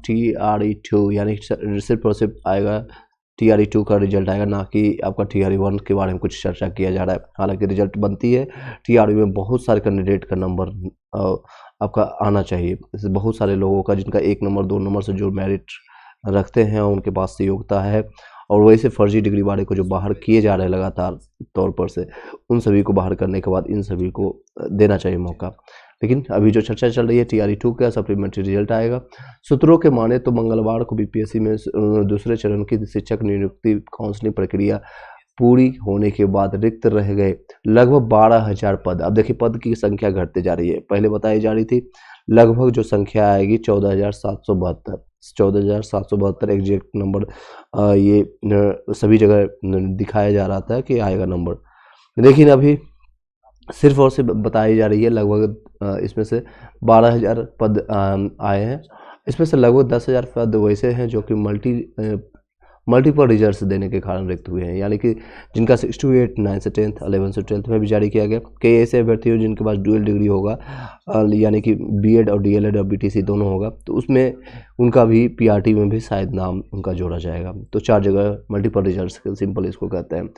TRE2 यानी सिर्फ और सिर्फ आएगा TRE2 का रिजल्ट आएगा, ना कि आपका TRE1 के बारे में कुछ चर्चा किया जा रहा है। हालांकि रिजल्ट बनती है, TRE में बहुत सारे कैंडिडेट का नंबर आपका आना चाहिए। जैसे बहुत सारे लोगों का जिनका 1 नंबर 2 नंबर से जो मेरिट रखते हैं उनके पास से योग्यता है, और वैसे फर्जी डिग्री वाले को जो बाहर किए जा रहे हैं लगातार तौर पर से, उन सभी को बाहर करने के बाद इन सभी को देना चाहिए मौका। लेकिन अभी जो चर्चा चल रही है TRE2 का सप्लीमेंट्री रिजल्ट आएगा। सूत्रों के माने तो मंगलवार को BPSC में दूसरे चरण की शिक्षक नियुक्ति काउंसलिंग प्रक्रिया पूरी होने के बाद रिक्त रह गए लगभग 12,000 पद। अब देखिए पद की संख्या घटते जा रही है, पहले बताई जा रही थी लगभग जो संख्या आएगी 14,772, 14,772 एग्जैक्ट नंबर ये सभी जगह दिखाया जा रहा था कि आएगा नंबर, लेकिन अभी सिर्फ और सिर्फ बताई जा रही है लगभग इसमें से 12,000 पद आए हैं। इसमें से लगभग 10,000 पद वैसे हैं जो कि मल्टीपल रिजल्ट्स देने के कारण रिक्त हुए हैं, यानी कि जिनका 6 to 8, 9 से 10th, 11 से 12th में भी जारी किया गया। कई ऐसे अभ्यर्थी हो जिनके पास डुअल डिग्री होगा, यानी कि BEd और DLEd और BTC दोनों होगा, तो उसमें उनका भी PRT में भी शायद नाम उनका जोड़ा जाएगा। तो 4 जगह मल्टीपल रिजल्ट्स सिंपल इसको कहते हैं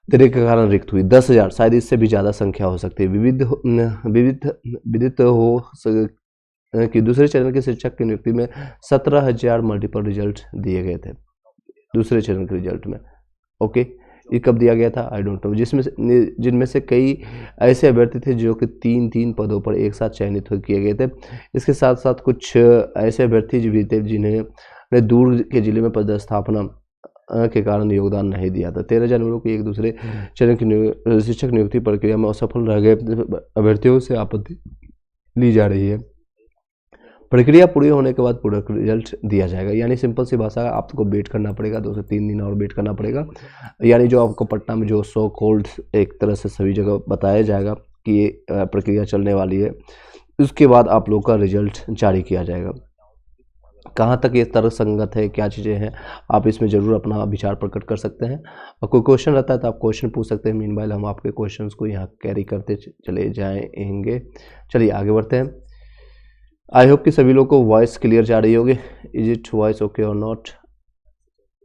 देने के कारण रिक्त हुई। 10,000 शायद इससे भी ज़्यादा संख्या हो सकती है। विदित हो कि दूसरे चरण के शिक्षक की नियुक्ति में 17,000 मल्टीपल रिजल्ट दिए गए थे दूसरे चरण के रिजल्ट में। ओके, ये कब दिया गया था आई डोंट नो, जिनमें से कई ऐसे अभ्यर्थी थे जो कि 3 पदों पर एक साथ चयनित किए गए थे। इसके साथ साथ कुछ ऐसे अभ्यर्थी भी थे जिन्हें दूर के जिले में पदस्थापना के कारण योगदान नहीं दिया था। 13 जनवरी को एक दूसरे चरण की शिक्षक नियुक्ति प्रक्रिया में असफल रह गए अभ्यर्थियों से आपत्ति ली जा रही है। प्रक्रिया पूरी होने के बाद पूरा रिजल्ट दिया जाएगा, यानी सिंपल सी भाषा आपको वेट करना पड़ेगा, 2 से 3 दिन और वेट करना पड़ेगा। यानी जो आपको पटना में जो सो कॉल्ड एक तरह से सभी जगह बताया जाएगा कि ये प्रक्रिया चलने वाली है, उसके बाद आप लोग का रिजल्ट जारी किया जाएगा। कहाँ तक ये तर्कसंगत है, क्या चीज़ें हैं, आप इसमें ज़रूर अपना विचार प्रकट कर सकते हैं, और कोई क्वेश्चन रहता है तो आप क्वेश्चन पूछ सकते हैं। मीनवाइल हम आपके क्वेश्चंस को यहाँ कैरी करते चले जाएंगे। चलिए आगे बढ़ते हैं। आई होप कि सभी लोगों को वॉइस क्लियर जा रही होगी। इज इट वॉइस ओके और नॉट,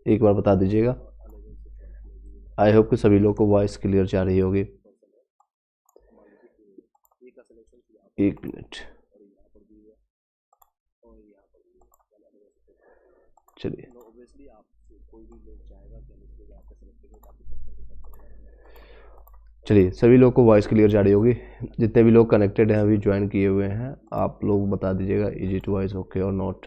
एक बार बता दीजिएगा। आई होप कि सभी लोगों को वॉइस क्लियर जा रही होगी। एक मिनट, चलिए सभी लोगों को वॉइस क्लियर जा रही होगी। जितने भी लोग कनेक्टेड हैं अभी ज्वाइन किए हुए हैं, आप लोग बता दीजिएगा इज इट वॉइस ओके और नॉट।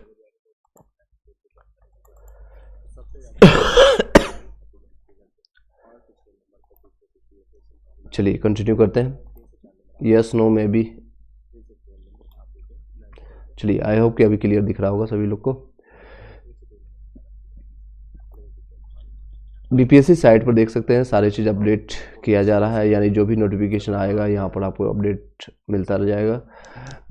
चलिए कंटिन्यू करते हैं, यस नो में भी। चलिए आई होप कि अभी क्लियर दिख रहा होगा सभी लोग को। BPSC साइट पर देख सकते हैं सारी चीज़ अपडेट किया जा रहा है, यानी जो भी नोटिफिकेशन आएगा यहाँ पर आपको अपडेट मिलता रह जाएगा।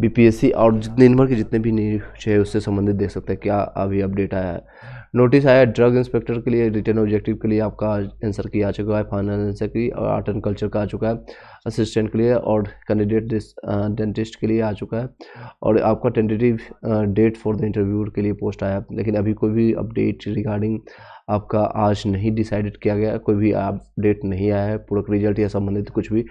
BPSC और दिन भर के जितने भी न्यूज है उससे संबंधित देख सकते हैं क्या अभी अपडेट आया है। नोटिस आया ड्रग इंस्पेक्टर के लिए, रिटर्न ऑब्जेक्टिव के लिए आपका आंसर की आ चुका है, फाइनल आंसर की, और आर्ट एंड कल्चर का आ चुका है असिस्टेंट के लिए, और कैंडिडेट डेंटिस्ट के लिए आ चुका है, और आपका tentative date for the interview के लिए पोस्ट आया। लेकिन अभी कोई भी अपडेट रिगार्डिंग आपका आज नहीं डिसाइडेड किया गया, कोई भी अपडेट नहीं आया है पूरा रिजल्ट या संबंधित कुछ भी,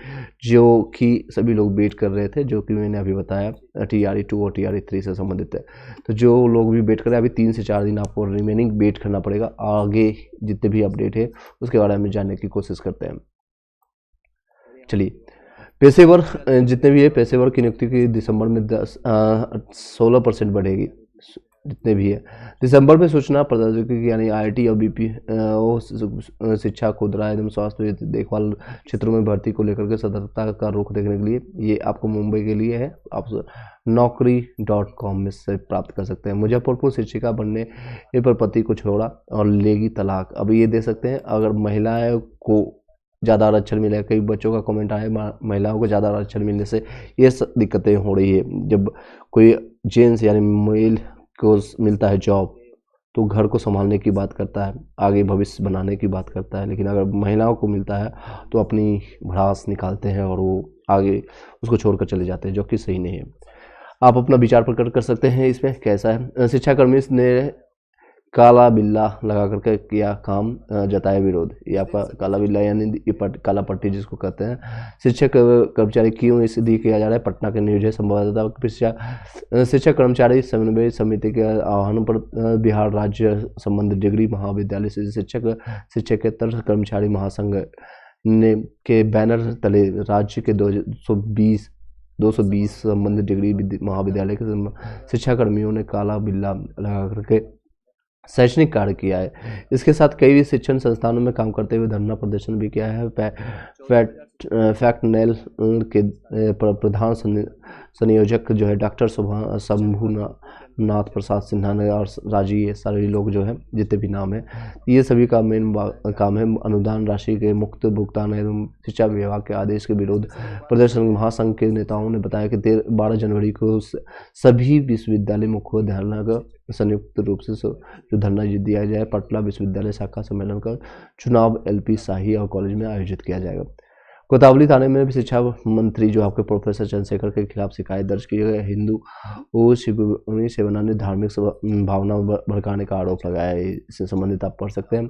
जो कि सभी लोग वेट कर रहे थे, जो कि मैंने अभी बताया TRE2 और TRE3 से संबंधित है। तो जो लोग भी वेट कर रहे हैं, अभी 3 से 4 दिन आपको रिमेनिंग वेट करना पड़ेगा। आगे जितने भी अपडेट है उसके बारे में जानने की कोशिश करते हैं। चलिए पेशेवर जितने भी है, पेशेवर की नियुक्ति की दिसंबर में 16% बढ़ेगी, जितने भी है दिसंबर में सूचना प्रौद्योगिकी यानी IT और BP शिक्षा, खुदरा एवं स्वास्थ्य देखभाल क्षेत्रों में भर्ती को लेकर के सतर्कता का रुख देखने के लिए, ये आपको मुंबई के लिए है, आप naukri.com में से प्राप्त कर सकते हैं। मुजफ्फरपुर शिक्षिका बनने पर पति को छोड़ा और लेगी तलाक। अब ये दे सकते हैं अगर महिलाएं को ज़्यादा आरक्षण मिले, कई बच्चों का कमेंट आया महिलाओं को ज़्यादा आरक्षण मिलने से ये दिक्कतें हो रही है। जब कोई जेंट्स यानी मेल को मिलता है जॉब तो घर को संभालने की बात करता है, आगे भविष्य बनाने की बात करता है, लेकिन अगर महिलाओं को मिलता है तो अपनी भड़ास निकालते हैं और वो आगे उसको छोड़कर चले जाते हैं, जो कि सही नहीं है। आप अपना विचार प्रकट कर सकते हैं इसमें कैसा है। शिक्षाकर्मी ने काला बिल्ला लगा करके किया काम, जताया विरोध। ये आपका काला बिल्ला यानी ये काला पट्टी जिसको कहते हैं। शिक्षक कर्मचारी क्यों इसलिए किया जा रहा है, पटना के न्यूज है। संवाददाता शिक्षक कर्मचारी समन्वय समिति के आह्वान पर बिहार राज्य संबंधित डिग्री महाविद्यालय से शिक्षकेतर कर्मचारी महासंघ ने के बैनर तले राज्य के 220 संबंधित डिग्री महाविद्यालय के शिक्षाकर्मियों ने काला बिल्ला लगा करके शैक्षणिक कार्य किया है। इसके साथ कई शिक्षण संस्थानों में काम करते हुए धरना प्रदर्शन भी किया है। फैक्टनेल के प्रधान संयोजक जो है डॉक्टर शंभुनाथ प्रसाद सिन्हा ने और राजी, ये सारे लोग जो है जितने भी नाम है, ये सभी का मेन काम है अनुदान राशि के मुक्त भुगतान एवं शिक्षा विभाग के आदेश के विरोध प्रदर्शन। महासंघ के नेताओं ने बताया कि 12 जनवरी को सभी विश्वविद्यालय मुख्य धरना का संयुक्त रूप से जो धरना दिया जाए, पटना विश्वविद्यालय शाखा सम्मेलन का चुनाव LP शाही और कॉलेज में आयोजित किया जाएगा। कोतवाली थाने में भी शिक्षा मंत्री जो आपके प्रोफेसर चंद्रशेखर के खिलाफ शिकायत दर्ज की गई। हिंदू सेवना ने धार्मिक भावना भड़काने का आरोप लगाया है। इससे संबंधित आप पढ़ सकते हैं।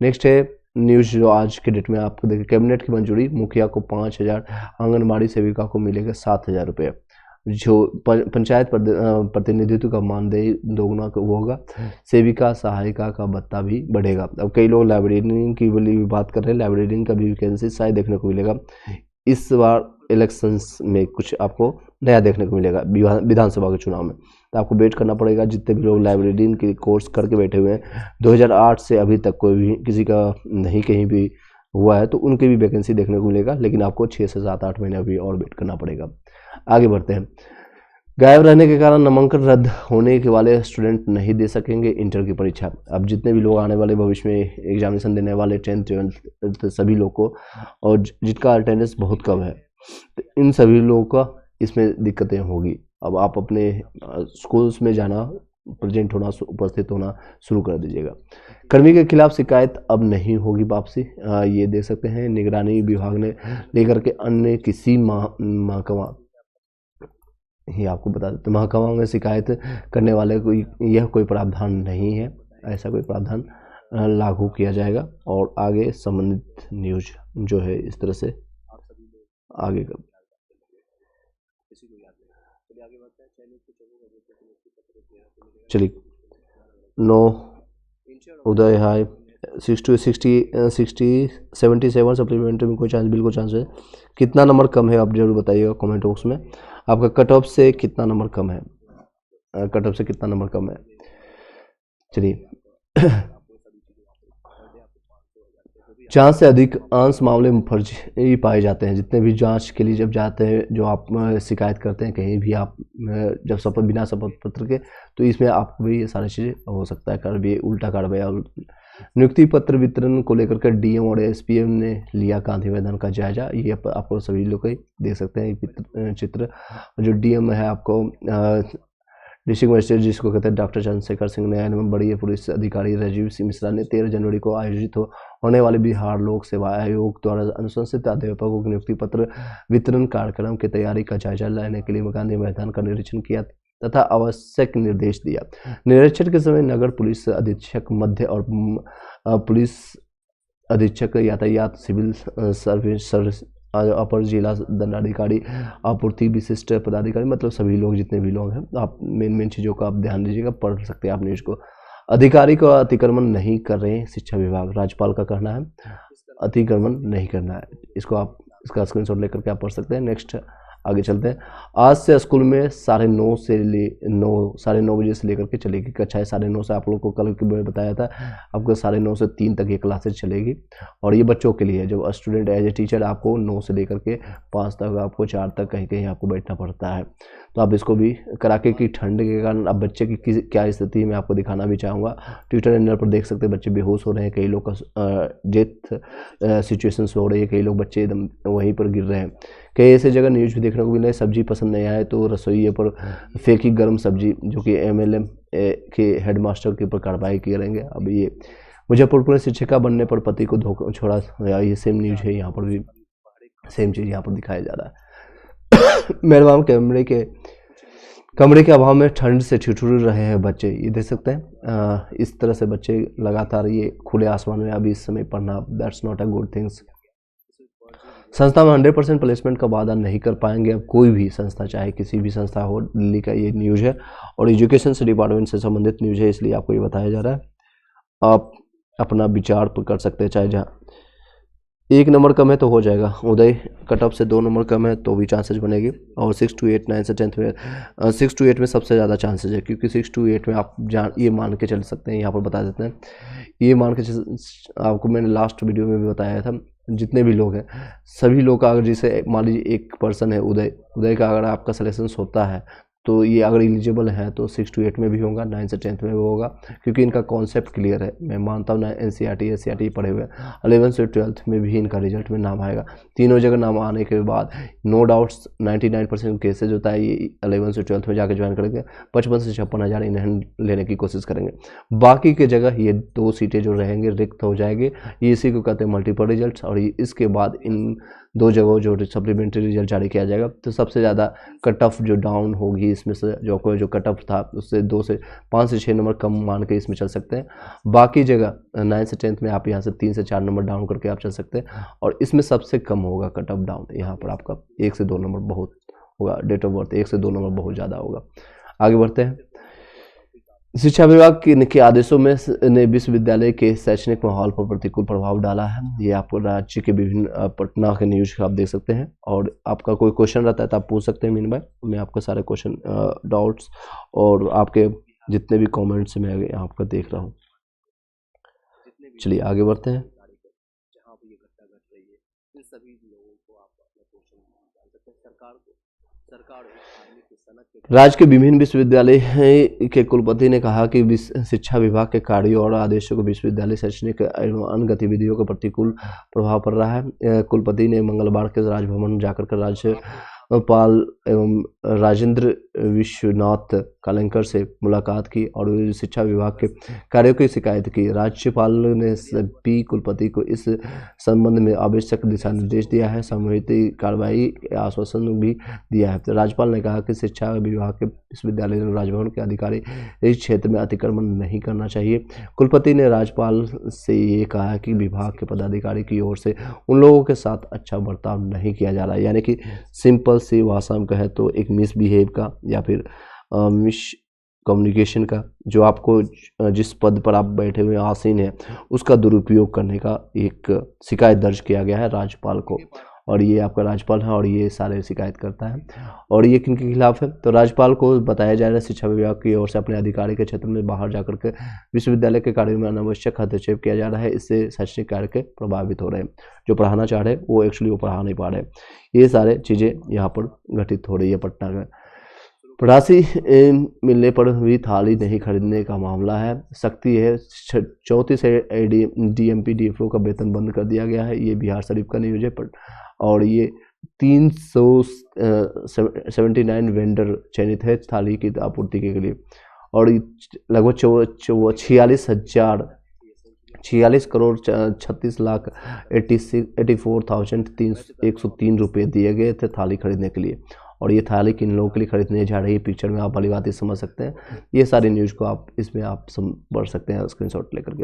नेक्स्ट है न्यूज जो आज के डेट में आपको देखिए, कैबिनेट की मंजूरी, मुखिया को 5,000, आंगनबाड़ी सेविका को मिलेगा 7,000 रुपये। जो पंचायत प्रतिनिधित्व का मानदेय दोगुना होगा। सेविका सहायिका का भत्ता भी बढ़ेगा। अब कई लोग लाइब्रेरियन की भी बात कर रहे हैं, लाइब्रेरियन का भी वैकेंसी शायद देखने को मिलेगा इस बार इलेक्शंस में, कुछ आपको नया देखने को मिलेगा विधानसभा के चुनाव में। तो आपको वेट करना पड़ेगा। जितने भी लोग लाइब्रेरियन के कोर्स करके बैठे हुए हैं 2008 से अभी तक कोई भी किसी का नहीं कहीं भी हुआ है तो उनकी भी वैकेंसी देखने को मिलेगा, लेकिन आपको 6 से 7-8 महीने अभी और वेट करना पड़ेगा। आगे बढ़ते हैं। गायब रहने के कारण नामांकन रद्द होने के वाले स्टूडेंट नहीं दे सकेंगे इंटर की परीक्षा। अब जितने भी लोग आने वाले भविष्य में एग्जामिनेशन देने वाले 10th 12th सभी लोग को, और जिनका अटेंडेंस बहुत कम है, तो इन सभी लोगों का इसमें दिक्कतें होगी। अब आप अपने स्कूल्स में जाना, प्रेजेंट होना, उपस्थित होना शुरू कर दीजिएगा। कर्मी के खिलाफ शिकायत अब नहीं होगी वापसी, ये देख सकते हैं। निगरानी विभाग ने लेकर के अन्य किसी महकमा, ये आपको बता देते, महकमा में शिकायत करने वाले को यह कोई प्रावधान नहीं है, ऐसा कोई प्रावधान लागू किया जाएगा। और आगे संबंधित न्यूज जो है इस तरह से आगे का चलिए। 9 उदय हाई 77 सप्लीमेंट्री में कोई चांस, बिल्कुल चांस है। कितना नंबर कम है आप जरूर बताइएगा कमेंट बॉक्स में। आपका कट ऑफ से कितना नंबर कम है, कट ऑफ से कितना नंबर कम है। चलिए चांस से अधिक अंश मामले में फर्जी पाए जाते हैं। जितने भी जांच के लिए जब जाते हैं, जो आप शिकायत करते हैं कहीं भी, आप जब शपथ बिना शपथ पत्र के, तो इसमें आपको भी ये सारी चीज़ें हो सकता है कार्रवाई, उल्टा कार्रवाई। और नियुक्ति पत्र वितरण को लेकर के DM और SPM ने लिया गांधी मैदान का जायजा। ये आपको सभी लोग देख सकते हैं चित्र। जो DM है आपको डिस्ट्रिक्ट मजिस्ट्रेट जिसको कहते हैं डॉक्टर चंद्रशेखर सिंह ने एवं बड़ी पुलिस अधिकारी राजीव सिंह मिश्रा ने 13 जनवरी को आयोजित होने वाले बिहार लोक सेवा आयोग द्वारा अनुशंसित अध्यापकों को नियुक्ति पत्र वितरण कार्यक्रम की तैयारी का जायजा लेने के लिए गांधी मैदान का निरीक्षण किया तथा आवश्यक निर्देश दिया। निरीक्षण के समय नगर पुलिस अधीक्षक मध्य और पुलिस अधीक्षक यातायात सिविल सर्विस अपर जिला दंडाधिकारी आपूर्ति विशिष्ट पदाधिकारी, मतलब सभी लोग जितने भी लोग हैं, आप मेन चीज़ों का आप ध्यान दीजिएगा, पढ़ सकते हैं आप न्यूज़ को। अधिकारी का अतिक्रमण नहीं कर रहे हैं शिक्षा विभाग, राज्यपाल का कहना है अतिक्रमण नहीं करना है। इसको आप इसका स्क्रीनशॉट लेकर के आप पढ़ सकते हैं। नेक्स्ट आगे चलते हैं। आज से स्कूल में 9:30 बजे से लेकर के चलेगी कक्षाएं 9:30 से। आप लोग को कल के बताया था आपको 9:30 से 3 तक ये क्लासेज चलेगी, और ये बच्चों के लिए जब स्टूडेंट एज ए टीचर आपको 9 से लेकर के 5 तक, आपको 4 तक कहीं कहीं आपको बैठना पड़ता है। तो आप इसको भी कड़ाके की ठंड के कारण अब बच्चे की क्या स्थिति है मैं आपको दिखाना भी चाहूँगा। ट्विटर हैंडल पर देख सकते हैं बच्चे बेहोश हो रहे हैं, कई लोग का डेथ सिचुएशंस हो रही है, कई लोग बच्चे एकदम वहीं पर गिर रहे हैं। कई ऐसे जगह न्यूज भी देखने को मिला है, सब्जी पसंद नहीं आए तो रसोई पर फेंकी गर्म सब्जी, जो कि MLM के हेडमास्टर के ऊपर कार्रवाई करेंगे। अब ये मुजफ्फरपुर में शिक्षिका बनने पर पति को धोखा छोड़ा, ये सेम न्यूज है, यहाँ पर भी सेम चीज़ यहाँ पर दिखाया जा रहा है। मेहरबान कैमरे के कमरे के अभाव में ठंड से ठिठुर रहे हैं बच्चे, ये देख सकते हैं। इस तरह से बच्चे लगातार ये खुले आसमान में अभी इस समय पढ़ना, that's not a good things. संस्था में 100% प्लेसमेंट का वादा नहीं कर पाएंगे अब कोई भी संस्था, चाहे किसी भी संस्था हो। दिल्ली का ये न्यूज़ है और एजुकेशन से डिपार्टमेंट से संबंधित न्यूज़ है, इसलिए आपको ये बताया जा रहा है। आप अपना विचार कर सकते हैं, चाहे जहाँ 1 नंबर कम है तो हो जाएगा, उदय कट ऑफ से 2 नंबर कम है तो भी चांसेस बनेगी। और 6 to 8 9 से 10th में 6 to 8 में सबसे ज़्यादा चांसेस है, क्योंकि 6 to 8 में आप ये मान के चल सकते हैं, यहाँ पर बता देते हैं, ये मान के आपको मैंने लास्ट वीडियो में भी बताया था, जितने भी लोग हैं सभी लोग का, अगर जैसे मान लीजिए एक पर्सन है उदय का अगर आपका सिलेक्शन होता है तो ये अगर एलिजिबल है तो 6 to 8 में भी होगा, 9 से 10th में भी होगा, क्योंकि इनका कॉन्सेप्ट क्लियर है। मैं मानता हूँ ना, NCERT SCERT पढ़े हुए, 11 से 12th में भी इनका रिजल्ट में नाम आएगा। तीनों जगह नाम आने के बाद नो डाउट्स 99% केसेज होता है ये 11 से 12th में जाके ज्वाइन करेंगे, 55 से 56 हज़ार इन्हें लेने की कोशिश करेंगे। बाकी के जगह ये 2 सीटें जो रहेंगे रिक्त हो जाएंगे, ये इसी को कहते हैं मल्टीपल रिजल्ट। और इसके बाद इन 2 जगहों जो सप्लीमेंट्री रिजल्ट जारी किया जाएगा, तो सबसे ज़्यादा कट ऑफ जो डाउन होगी इसमें से, जो कट ऑफ था उससे 2 से 5 से 6 नंबर कम मान के इसमें चल सकते हैं। बाकी जगह 9 से 10th में आप यहाँ से 3 से 4 नंबर डाउन करके आप चल सकते हैं, और इसमें सबसे कम होगा कट ऑफ डाउन, यहाँ पर आपका 1 से 2 नंबर बहुत होगा, डेट ऑफ बर्थ 1 से 2 नंबर बहुत ज़्यादा होगा। आगे बढ़ते हैं। शिक्षा विभाग के आदेशों में ने विश्वविद्यालय के शैक्षणिक माहौल पर प्रतिकूल प्रभाव डाला है। ये आपको राज्य के विभिन्न पटना के न्यूज आप देख सकते हैं, और आपका कोई क्वेश्चन रहता है तो आप पूछ सकते हैं मीन भाई, मैं आपका सारे क्वेश्चन डाउट्स और आपके जितने भी कमेंट्स मैं आपका देख रहा हूँ। चलिए आगे बढ़ते हैं। राज्य के विभिन्न विश्वविद्यालय के कुलपति ने कहा कि शिक्षा विभाग के कार्यों और आदेशों को विश्वविद्यालय शैक्षणिक एवं अन्य गतिविधियों का प्रतिकूल प्रभाव पड़ रहा है। कुलपति ने मंगलवार के राजभवन जाकर राज्यपाल एवं राजेंद्र विश्वनाथ कलेंकर से मुलाकात की और शिक्षा विभाग के कार्यों की शिकायत की। राज्यपाल ने सभी कुलपति को इस संबंध में आवश्यक दिशा निर्देश दिया है, समूहित कार्रवाई का आश्वासन भी दिया है। तो राज्यपाल ने कहा कि शिक्षा विभाग के विश्वविद्यालय और राजभवन के अधिकारी इस क्षेत्र में अतिक्रमण नहीं करना चाहिए। कुलपति ने राज्यपाल से ये कहा कि विभाग के पदाधिकारी की ओर से उन लोगों के साथ अच्छा बर्ताव नहीं किया जा रहा है, यानी कि सिंपल सी भाषा में कहे तो एक मिसबिहेव का या फिर मिस कम्युनिकेशन का, जो आपको जिस पद पर आप बैठे हुए आसीन हैं उसका दुरुपयोग करने का एक शिकायत दर्ज किया गया है राज्यपाल को। और ये आपका राज्यपाल है और ये सारे शिकायत करता है, और ये किन के खिलाफ है तो राज्यपाल को बताया जा रहा है शिक्षा विभाग की ओर से अपने अधिकारी के क्षेत्र में बाहर जाकर के विश्वविद्यालय के कार्यों में अनावश्यक हस्तक्षेप किया जा रहा है। इससे शैक्षणिक कार्य के प्रभावित हो रहे हैं, जो पढ़ाना चाह रहे हैं वो एक्चुअली वो पढ़ा नहीं पा रहे। ये सारे चीज़ें यहाँ पर घटित हो रही है पटना में। राशि मिलने पर भी थाली नहीं खरीदने का मामला है, सख्ती है। 34 DMP DFO का वेतन बंद कर दिया गया है। ये बिहार शरीफ का न्यूज है, और ये 379 वेंडर चयनित है थाली की आपूर्ति के लिए, और लगभग 46 करोड़ 36 लाख 84,103 रुपये दिए गए थे थाली खरीदने के लिए। और ये थाली किन लोगों के लिए खरीदने जा रही है, पिक्चर में आप भली बात समझ सकते हैं। ये सारी न्यूज़ को आप इसमें आप पढ़ सकते हैं स्क्रीनशॉट लेकर के।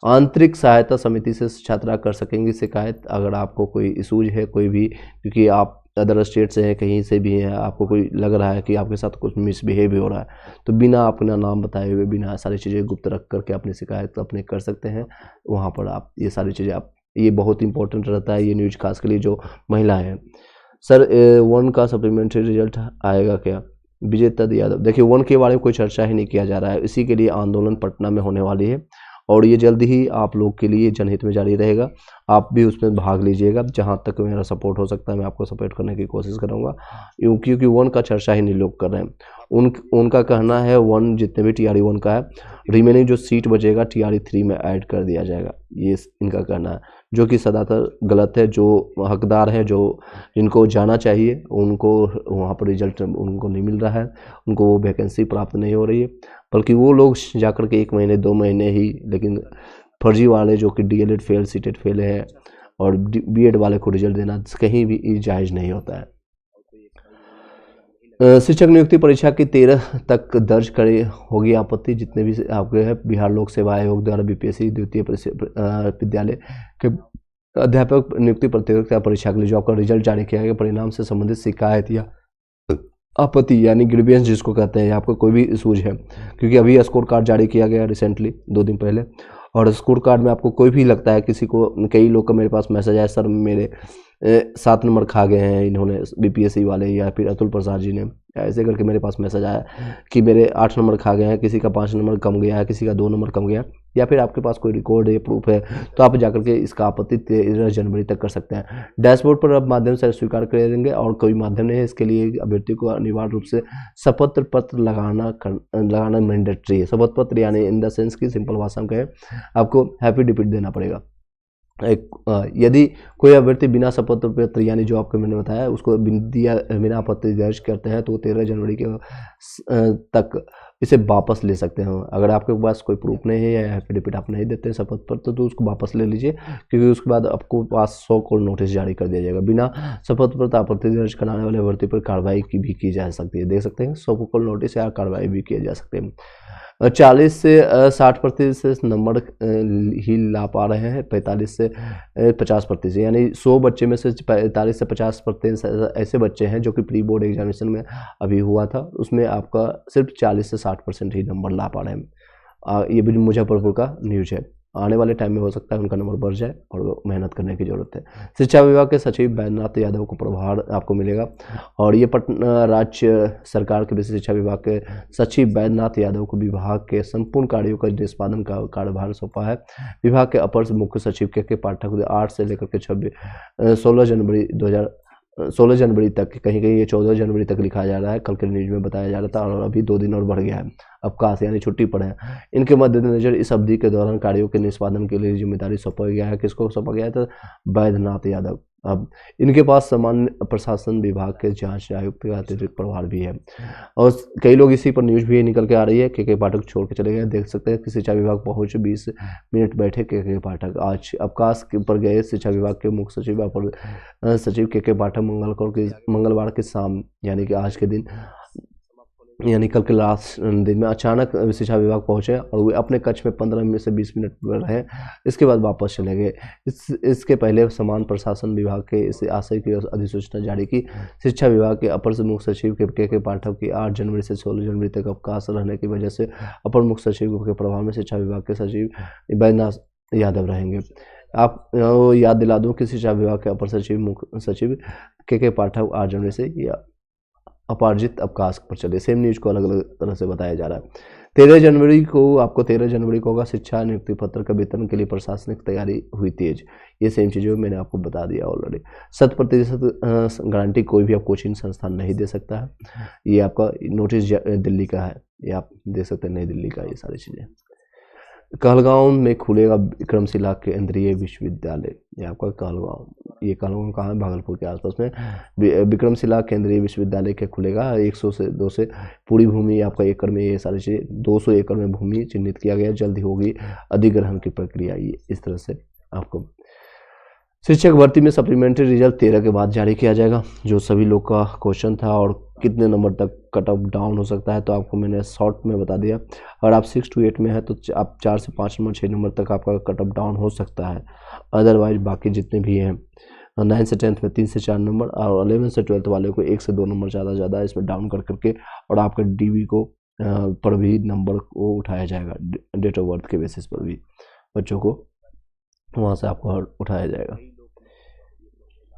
आंतरिक सहायता समिति से छात्रा कर सकेंगी शिकायत, अगर आपको कोई इशूज है कोई भी, क्योंकि आप अदर स्टेट से हैं, कहीं से भी हैं, आपको कोई लग रहा है कि आपके साथ कुछ मिसबिहेव हो रहा है, तो बिना अपना नाम बताए हुए, बिना सारी चीज़ें गुप्त रख करके अपनी शिकायत अपने कर सकते हैं। वहाँ पर आप ये सारी चीज़ें आप, ये बहुत इंपॉर्टेंट रहता है ये न्यूज, खास के लिए जो महिलाएँ हैं। सर 1 का सप्लीमेंट्री रिजल्ट आएगा क्या? विजय दत्त यादव, देखिए 1 के बारे में कोई चर्चा ही नहीं किया जा रहा है, इसी के लिए आंदोलन पटना में होने वाली है, और ये जल्द ही आप लोग के लिए जनहित में जारी रहेगा। आप भी उसमें भाग लीजिएगा, जहाँ तक मेरा सपोर्ट हो सकता है मैं आपको सपोर्ट करने की कोशिश करूँगा, क्योंकि 1 का चर्चा ही नहीं लोग कर रहे हैं। उनका कहना है 1 जितने भी TRE 1 का है, रिमेनिंग जो सीट बचेगा TRE 3 में ऐड कर दिया जाएगा, ये इनका कहना है, जो कि सदातर गलत है। जो हकदार है, जो जिनको जाना चाहिए उनको वहाँ पर रिजल्ट उनको नहीं मिल रहा है, उनको वो वैकेंसी प्राप्त नहीं हो रही है, बल्कि वो लोग जाकर के 1 महीने 2 महीने ही, लेकिन फर्जी वाले जो कि DLED फेल सीटेट फेल है और BEd वाले को रिजल्ट देना कहीं भी जायज़ नहीं होता है। शिक्षक नियुक्ति परीक्षा की 13 तक दर्ज करे होगी आपत्ति। जितने भी आपके हैं बिहार लोक सेवा आयोग द्वारा बीपीएससी द्वितीय विद्यालय के अध्यापक नियुक्ति प्रतियोगिता परीक्षा के लिए जो आपका रिजल्ट जारी किया गया, परिणाम से संबंधित शिकायत या आपत्ति यानी ग्रीवियंस जिसको कहते हैं, आपको कोई भी इशूज है, क्योंकि अभी स्कोर कार्ड जारी किया गया रिसेंटली 2 दिन पहले, और स्कोर कार्ड में आपको कोई भी लगता है किसी को, कई लोग का मेरे पास मैसेज आया, सर मेरे 7 नंबर खा गए हैं इन्होंने बीपीएससी वाले, या फिर अतुल प्रसाद जी ने, ऐसे करके मेरे पास मैसेज आया कि मेरे 8 नंबर खा गए हैं, किसी का 5 नंबर कम गया है, किसी का 2 नंबर कम गया, या फिर आपके पास कोई रिकॉर्ड है, प्रूफ है, तो आप जाकर के इसका आपत्ति 13 जनवरी तक कर सकते हैं। डैशबोर्ड पर अब माध्यम से स्वीकार कर देंगे, और कोई माध्यम नहीं है इसके लिए। अभ्यर्थी को अनिवार्य रूप से शपथ पत्र लगाना मैंडेटरी है। शपथ पत्र यानी इन द सेंस की सिंपल भाषा में कहें, आपको हैप्पी डिपिट देना पड़ेगा। यदि कोई अभ्यर्थी बिना शपथ पत्र यानी जो आपको मैंने बताया उसको बिना आपत्ति दर्ज करते हैं, तो 13 जनवरी के तक इसे वापस ले सकते हैं। अगर आपके पास कोई प्रूफ नहीं है या एफिडेविट आप नहीं देते हैं शपथ पत्र, तो उसको वापस ले लीजिए, क्योंकि उसके बाद आपको पास 100 कॉल नोटिस जारी कर दिया जाएगा। बिना शपथ पत्र आपत्ति दर्ज कराने वाले अभ्यर्थी पर कार्रवाई की भी की जा सकती है। देख सकते हैं 100 कॉल नोटिस या कार्रवाई भी किए जा सकते हैं। 40 से 60% नंबर ही ला पा रहे हैं, 45 से 50%, यानी 100 बच्चे में से 45 से 50% ऐसे बच्चे हैं जो कि प्री बोर्ड एग्जामिनेशन में अभी हुआ था, उसमें आपका सिर्फ 40 से 60% ही नंबर ला पा रहे हैं। ये भी मुजफ्फरपुर का न्यूज है। आने वाले टाइम में हो सकता है उनका नंबर बढ़ जाए, और मेहनत करने की जरूरत है। शिक्षा विभाग के सचिव बैद्यनाथ यादव को प्रभार आपको मिलेगा, और ये पटना राज्य सरकार के विशेष शिक्षा विभाग के सचिव बैद्यनाथ यादव को विभाग के संपूर्ण कार्यों का निष्पादन का कार्यभार सौंपा है। विभाग के अपर मुख्य सचिव के पाठक 8 से लेकर के 16 जनवरी तक, कहीं कहीं ये 14 जनवरी तक लिखा जा रहा है, कल के न्यूज में बताया जा रहा था, और अभी 2 दिन और बढ़ गया है अवकाश यानी छुट्टी पर है। इनके मद्देनजर इस अवधि के दौरान कार्यों के निष्पादन के लिए जिम्मेदारी सौंपा गया है। किसको सौंपा गया है? तो बैद्यनाथ यादव। अब इनके पास सामान्य प्रशासन विभाग के जांच आयुक्त का अतिरिक्त प्रभार भी है, और कई लोग इसी पर न्यूज भी निकल के आ रही है। के पाठक छोड़ के चले गए। देख सकते हैं कि शिक्षा विभाग पहुंचे 20 मिनट बैठे के पाठक। आज अवकाश पर गए शिक्षा विभाग के मुख्य सचिव अपर सचिव के पाठक मंगलवार के शाम यानी कि आज के दिन यानी कल के लास्ट दिन में अचानक शिक्षा विभाग पहुंचे, और वे अपने कक्ष में 15 मिनट से 20 मिनट रहे, इसके बाद वापस चले गए। इसके पहले समान प्रशासन विभाग के इस आशय की अधिसूचना जारी की। शिक्षा विभाग के अपर मुख्य सचिव के पाठक की 8 जनवरी से 16 जनवरी तक अवकाश रहने की वजह से अपर मुख्य सचिव के प्रभार में शिक्षा विभाग के सचिव बैद्यनाथ यादव रहेंगे। आप याद दिला दूं कि शिक्षा विभाग के अपर सचिव मुख्य सचिव के पाठक 8 जनवरी से या अपार्जित अवकाश पर चले। सेम न्यूज को अलग अलग तरह से बताया जा रहा है। 13 जनवरी को होगा शिक्षा नियुक्ति पत्र का वितरण के लिए प्रशासनिक तैयारी हुई तेज। ये सेम चीज़ें मैंने आपको बता दिया ऑलरेडी। 100% गारंटी कोई भी आप कोचिंग संस्थान नहीं दे सकता है। ये आपका नोटिस दिल्ली का है, ये आप देख सकते हैं, नई दिल्ली का ये सारी चीज़ें। कहलगांव में खुलेगा विक्रमशिला केंद्रीय विश्वविद्यालय। ये आपका कहलगांव, ये कहलगांव कहाँ है? भागलपुर के आसपास में विक्रमशिला केंद्रीय विश्वविद्यालय के खुलेगा। 100 से 200 पूरी भूमि आपका एकड़ में, ये सारी चीज़ें 200 एकड़ में भूमि चिन्हित किया गया। जल्द ही होगी अधिग्रहण की प्रक्रिया। ये इस तरह से आपको शिक्षक भर्ती में सप्लीमेंट्री रिजल्ट 13 के बाद जारी किया जाएगा। जो सभी लोग का क्वेश्चन था और कितने नंबर तक कट ऑफ डाउन हो सकता है, तो आपको मैंने शॉर्ट में बता दिया। अगर आप 6 to 8 में है तो आप 4 से 5 नंबर 6 नंबर तक आपका कट ऑफ डाउन हो सकता है। अदरवाइज बाकी जितने भी हैं 9 से 10th में 3 से 4 नंबर, और 11 से 12th वाले को 1 से 2 नंबर ज़्यादा इसमें डाउन कर करके, और आपका DV को पर भी नंबर को उठाया जाएगा। डेट ऑफ बर्थ के बेसिस पर भी बच्चों को वहाँ से आपको उठाया जाएगा।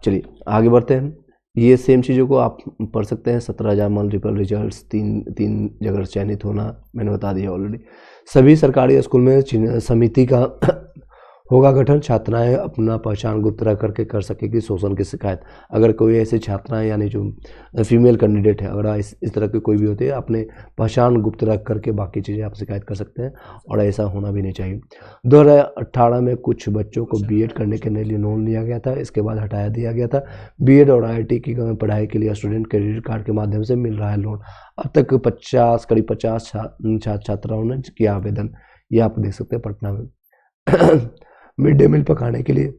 चलिए आगे बढ़ते हैं। ये सेम चीज़ों को आप पढ़ सकते हैं। 17,000 मल्टीपल रिजल्ट्स, तीन जगह चयनित होना मैंने बता दिया ऑलरेडी। सभी सरकारी स्कूल में समिति का होगा गठन। छात्राएं अपना पहचान गुप्त रख करके कर सकेगी शोषण की शिकायत। अगर कोई ऐसे छात्राएं यानी जो फीमेल कैंडिडेट है, अगर इस तरह के कोई भी होते हैं, अपने पहचान गुप्त रख करके बाकी चीज़ें आप शिकायत कर सकते हैं, और ऐसा होना भी नहीं चाहिए। 2018 में कुछ बच्चों को BEd करने के लिए लोन लिया गया था, इसके बाद हटाया दिया गया था। BEd और IIT की पढ़ाई के लिए स्टूडेंट क्रेडिट कार्ड के माध्यम से मिल रहा है लोन। अब तक करीब 50 छात्राओं ने किया आवेदन। ये आप देख सकते हैं पटना में मिड डे मील पकाने के लिए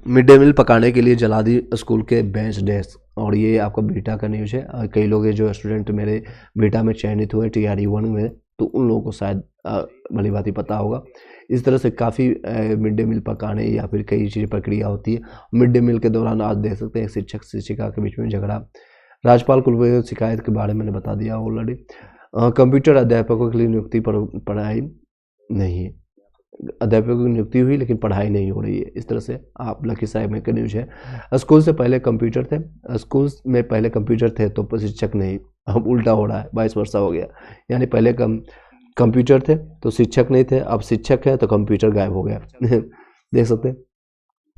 मिड डे मील पकाने के लिए जला दी स्कूल के बेंच डेस्क, और ये आपका बीटा का न्यूज़ है। कई लोग हैं जो स्टूडेंट मेरे बीटा में चयनित हुए TRE 1 में, तो उन लोगों को शायद भली भांति पता होगा। इस तरह से काफ़ी मिड डे मील पकाने या फिर कई चीज़ें प्रक्रिया होती है। मिड डे मील के दौरान आज देख सकते हैं शिक्षक शिक्षिका के बीच में झगड़ा। राज्यपाल कुलपति शिकायत के बारे में मैंने बता दिया ऑलरेडी। कंप्यूटर अध्यापकों के लिए नियुक्ति पर पढ़ाई नहीं है, अध्यापकों की नियुक्ति हुई लेकिन पढ़ाई नहीं हो रही है। इस तरह से आप लखीसराय में का न्यूज़ है। स्कूल से पहले कंप्यूटर थे, स्कूल में पहले कंप्यूटर थे तो शिक्षक नहीं, अब उल्टा हो रहा है, 22 वर्ष हो गया। यानी पहले कंप्यूटर थे तो शिक्षक नहीं थे, अब शिक्षक है तो कंप्यूटर गायब हो गया। देख सकते हैं।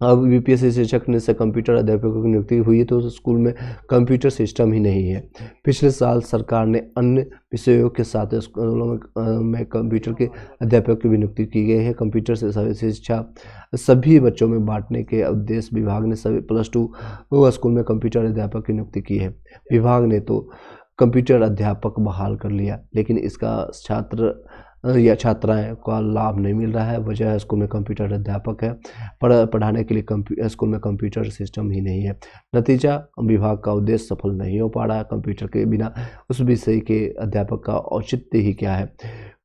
अब यूपीएससी शिक्षक ने से कंप्यूटर अध्यापकों की नियुक्ति हुई है तो स्कूल में कंप्यूटर सिस्टम ही नहीं है। पिछले साल सरकार ने अन्य विषयों के साथ स्कूलों में कंप्यूटर के अध्यापकों की भी नियुक्ति की गई है। कंप्यूटर से शिक्षा सभी बच्चों में बांटने के उद्देश्य विभाग ने सभी +2 स्कूल में कंप्यूटर अध्यापक की नियुक्ति की है। विभाग ने तो कंप्यूटर अध्यापक बहाल कर लिया, लेकिन इसका छात्र या छात्राएं का लाभ नहीं मिल रहा है। वजह स्कूल में कंप्यूटर अध्यापक है, पढ़ाने के लिए स्कूल में कंप्यूटर सिस्टम ही नहीं है। नतीजा, विभाग का उद्देश्य सफल नहीं हो पा रहा है। कंप्यूटर के बिना उस विषय के अध्यापक का औचित्य ही क्या है।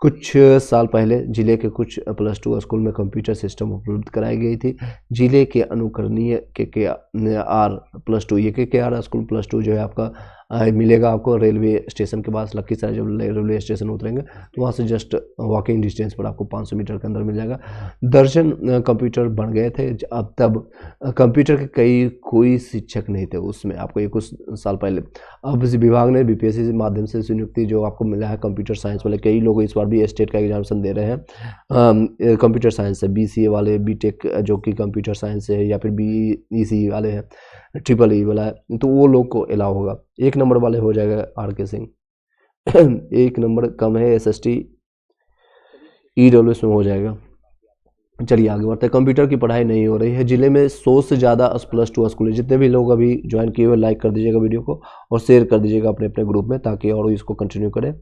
कुछ साल पहले जिले के कुछ +2 स्कूल में कंप्यूटर सिस्टम उपलब्ध कराई गई थी। जिले के अनुकरणीय KKR +2, ये KKR स्कूल +2 जो है आपका मिलेगा आपको रेलवे स्टेशन के पास। लखीसराय जब रेलवे स्टेशन उतरेंगे तो वहाँ से जस्ट वॉकिंग डिस्टेंस पर आपको 500 मीटर के अंदर मिल जाएगा। दर्जन कंप्यूटर बन गए थे। अब तब कंप्यूटर के कोई शिक्षक नहीं थे उसमें, आपको ये कुछ साल पहले। अब इस विभाग ने BPSC के माध्यम से नियुक्ति जो आपको मिला है कंप्यूटर साइंस वाले, कई लोग इस बार भी स्टेट का एग्जामिनेशन दे रहे हैं कंप्यूटर साइंस से, BCA वाले, BTech जो कि कंप्यूटर साइंस है, या फिर BEC वाले हैं, EEE वाला है, तो वो लोग को अलाउ होगा। 1 नंबर वाले हो जाएगा RK सिंह। 1 नंबर कम है SST EWS में हो जाएगा। चलिए आगे बढ़ते हैं। कंप्यूटर की पढ़ाई नहीं हो रही है। जिले में 100 से ज़्यादा +2 स्कूल है। जितने भी लोग अभी ज्वाइन किए हुए लाइक कर दीजिएगा वीडियो को और शेयर कर दीजिएगा अपने अपने ग्रुप में, ताकि और इसको कंटिन्यू करें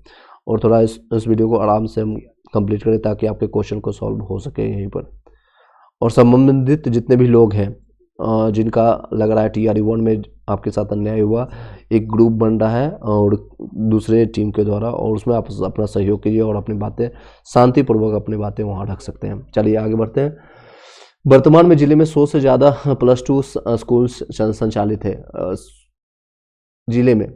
और थोड़ा इस वीडियो को आराम से हम कंप्लीट करें ताकि आपके क्वेश्चन को सॉल्व हो सके यहीं पर। और संबंधित जितने भी लोग हैं जिनका लग रहा है TRE 1 में आपके साथ अन्याय हुआ, एक ग्रुप बन रहा है और दूसरे टीम के द्वारा, और उसमें आप अपना सहयोग कीजिए और अपनी बातें शांतिपूर्वक अपनी बातें वहाँ रख सकते हैं। चलिए आगे बढ़ते हैं। वर्तमान में जिले में 100 से ज़्यादा +2 स्कूल संचालित है जिले में।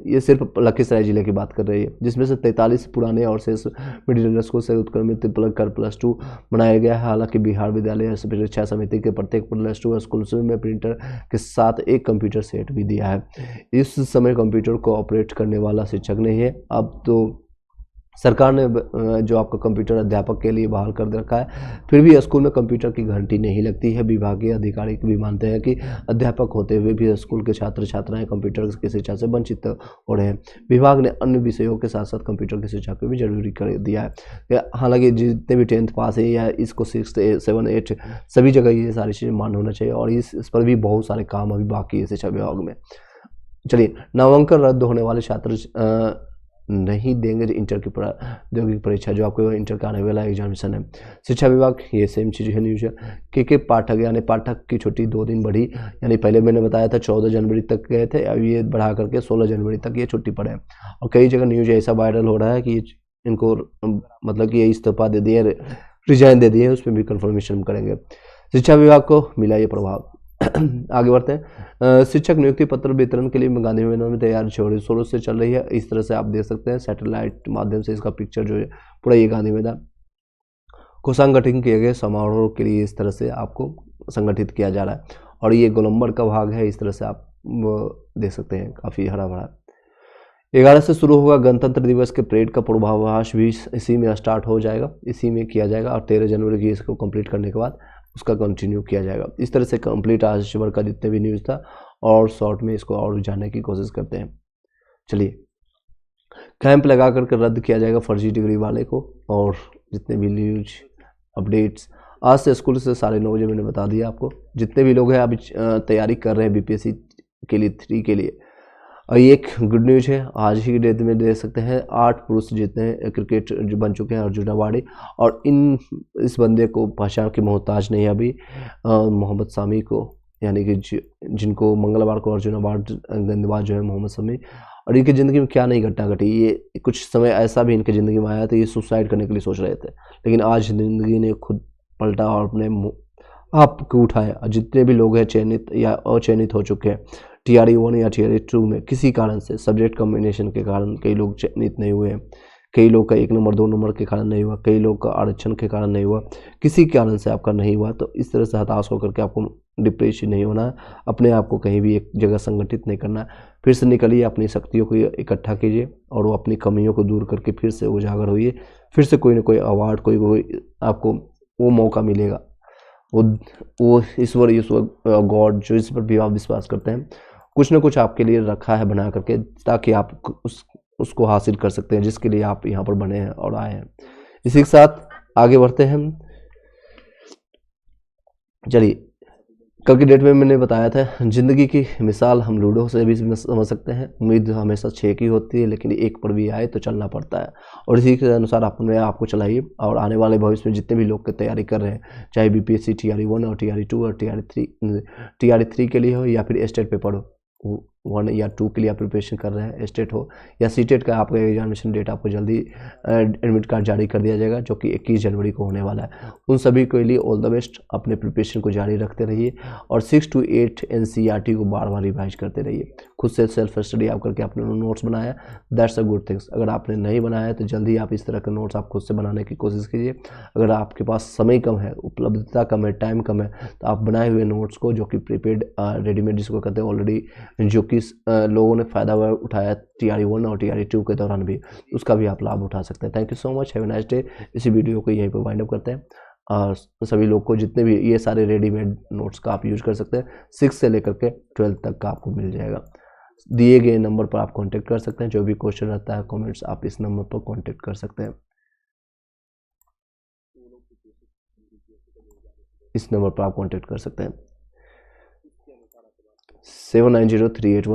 ये सिर्फ लखीसराय जिले की बात कर रही है, जिसमें से 43 पुराने और शेष मिडिल स्कूल से उत्क्रमित कर +2 बनाया गया है। हालांकि बिहार विद्यालय परीक्षा समिति के प्रत्येक +2 स्कूल में प्रिंटर के साथ एक कंप्यूटर सेट भी दिया है। इस समय कंप्यूटर को ऑपरेट करने वाला शिक्षक नहीं है। अब तो सरकार ने जो आपका कंप्यूटर अध्यापक के लिए बहाल कर रखा है, फिर भी स्कूल में कंप्यूटर की घंटी नहीं लगती है। विभागीय अधिकारी भी मानते हैं कि अध्यापक होते हुए भी स्कूल के छात्र छात्राएं कंप्यूटर की शिक्षा से वंचित हो रहे हैं। विभाग ने अन्य विषयों के साथ साथ कंप्यूटर की शिक्षा को भी जरूरी कर दिया है। हालांकि जितने भी 10th पास है या इसको 6th 7 8 सभी जगह ये सारी चीज़ें मान्य होना चाहिए, और इस पर भी बहुत सारे काम अभी बाकी है शिक्षा विभाग में। चलिए, नामांकन रद्द होने वाले छात्र नहीं देंगे इंटर की प्रौद्योगिकी परीक्षा, जो आपको इंटर का आने वाला एग्जामिनेशन है। शिक्षा विभाग ये सेम चीज़ है न्यूज़ है कि पाठक यानी पाठक की छुट्टी 2 दिन बढ़ी, यानी पहले मैंने बताया था 14 जनवरी तक गए थे, अब ये बढ़ा करके 16 जनवरी तक ये छुट्टी पड़े। और कई जगह न्यूज़ ऐसा वायरल हो रहा है कि इनको मतलब कि ये इस्तीफा दे दिए, रिजाइन दे दिए, उस पर भी कन्फर्मेशन करेंगे। शिक्षा विभाग को मिला ये प्रभाव। आगे बढ़ते हैं। शिक्षक नियुक्ति पत्र वितरण के लिए गांधी मैदान में तैयारी शुरू से चल रही है। इस तरह से आप देख सकते हैं सैटेलाइट माध्यम से इसका पिक्चर जो है पूरा ये गांधी मैदान को संगठित किए गए समारोह के लिए इस तरह से आपको संगठित किया जा रहा है, और ये गोलंबर का भाग है। इस तरह से आप देख सकते हैं काफ़ी हरा भरा। 11 से शुरू होगा गणतंत्र दिवस के परेड का पूर्वाभास भी इसी में स्टार्ट हो जाएगा, इसी में किया जाएगा, और 13 जनवरी की इसको कंप्लीट करने के बाद उसका कंटिन्यू किया जाएगा। इस तरह से कंप्लीट आज भर का जितने भी न्यूज़ था, और शॉर्ट में इसको और जानने की कोशिश करते हैं। चलिए, कैंप लगा करके रद्द किया जाएगा फर्जी डिग्री वाले को, और जितने भी न्यूज अपडेट्स आज से स्कूल से 9:30 बजे मैंने बता दिया आपको। जितने भी लोग हैं अभी तैयारी कर रहे हैं BPSC के लिए 3 के लिए, और ये एक गुड न्यूज है, आज ही की डेट में देख सकते हैं 8 पुरुष जितने क्रिकेट जो बन चुके हैं अर्जुन अवार्डी, और इस बंदे को पहचान की मोहताज नहीं है अभी मोहम्मद सामी को, यानी कि जिनको मंगलवार को अर्जुन अवार्ड गेंदबाज जो है मोहम्मद सामी। और इनकी ज़िंदगी में क्या नहीं घटना घटी, ये कुछ समय ऐसा भी इनकी ज़िंदगी में आया था, ये सुसाइड करने के लिए सोच रहे थे, लेकिन आज ज़िंदगी ने खुद पलटा और अपने आपको उठाया। जितने भी लोग हैं चयनित या अचयनित हो चुके हैं TRE 1 या TRE 2 में, किसी कारण से सब्जेक्ट कॉम्बिनेशन के कारण कई लोग चयनित नहीं हुए हैं, कई लोग का 1 नंबर 2 नंबर के कारण नहीं हुआ, कई लोग का आरक्षण के कारण नहीं हुआ, किसी कारण से आपका नहीं हुआ, तो इस तरह से हताश होकर के आपको डिप्रेशन नहीं होना है, अपने आप को कहीं भी एक जगह संगठित नहीं करना है, फिर से निकलिए, अपनी शक्तियों को इकट्ठा कीजिए और वो अपनी कमियों को दूर करके फिर से उजागर होइए, फिर से कोई ना कोई अवार्ड, कोई आपको वो मौका मिलेगा। वो ईश्वर गॉड जो इस पर भी आप विश्वास करते हैं, कुछ ना कुछ आपके लिए रखा है बना करके, ताकि आप उसको हासिल कर सकते हैं जिसके लिए आप यहाँ पर बने हैं और आए हैं। इसी के साथ आगे बढ़ते हैं। चलिए, कल की डेट में मैंने बताया था जिंदगी की मिसाल हम लूडो से भी समझ सकते हैं। उम्मीद हमेशा 6 की होती है, लेकिन एक पर भी आए तो चलना पड़ता है, और इसी के अनुसार अपने आप को चलाइए। और आने वाले भविष्य में जितने भी लोग की तैयारी कर रहे हैं, चाहे BPSC TRE 1 और TRE 2 और TRE 3 के लिए हो, या फिर स्टेट पेपर हो 1 या 2 के लिए आप प्रिपरेशन कर रहे हैं, स्टेट हो या सीटेट का, आपका एग्जामिनेशन डेट आपको जल्दी एडमिट कार्ड जारी कर दिया जाएगा, जो कि 21 जनवरी को होने वाला है। उन सभी के लिए ऑल द बेस्ट, अपने प्रिपरेशन को जारी रखते रहिए और 6 to 8 NCERT को बार बार रिवाइज करते रहिए। खुद से सेल्फ स्टडी आप करके आपने नोट्स बनाया, दैट्स अ गुड थिंग्स। अगर आपने नहीं बनाया तो जल्दी आप इस तरह के नोट्स आप खुद से बनाने की कोशिश कीजिए। अगर आपके पास समय कम है, उपलब्धता कम है, टाइम कम है, तो आप बनाए हुए नोट्स को, जो कि प्रीपेड रेडीमेड जिसको कहते हैं ऑलरेडी, जो कि लोगों ने फ़ायदा उठाया TRE 1 और TRE 2 के दौरान भी, उसका भी आप लाभ उठा सकते हैं। Thank you so much, have a nice day. इसी वीडियो को यहीं पर वाइंड अप करते हैं, और सभी लोग को जितने भी ये सारे रेडीमेड नोट्स का आप यूज कर सकते हैं, 6 से लेकर के 12 तक का आपको मिल जाएगा। दिए गए नंबर पर आप कांटेक्ट कर सकते हैं, जो भी क्वेश्चन रहता है कमेंट्स आप इस नंबर पर कांटेक्ट कर सकते हैं, इस नंबर पर आप कांटेक्ट कर सकते हैं 790381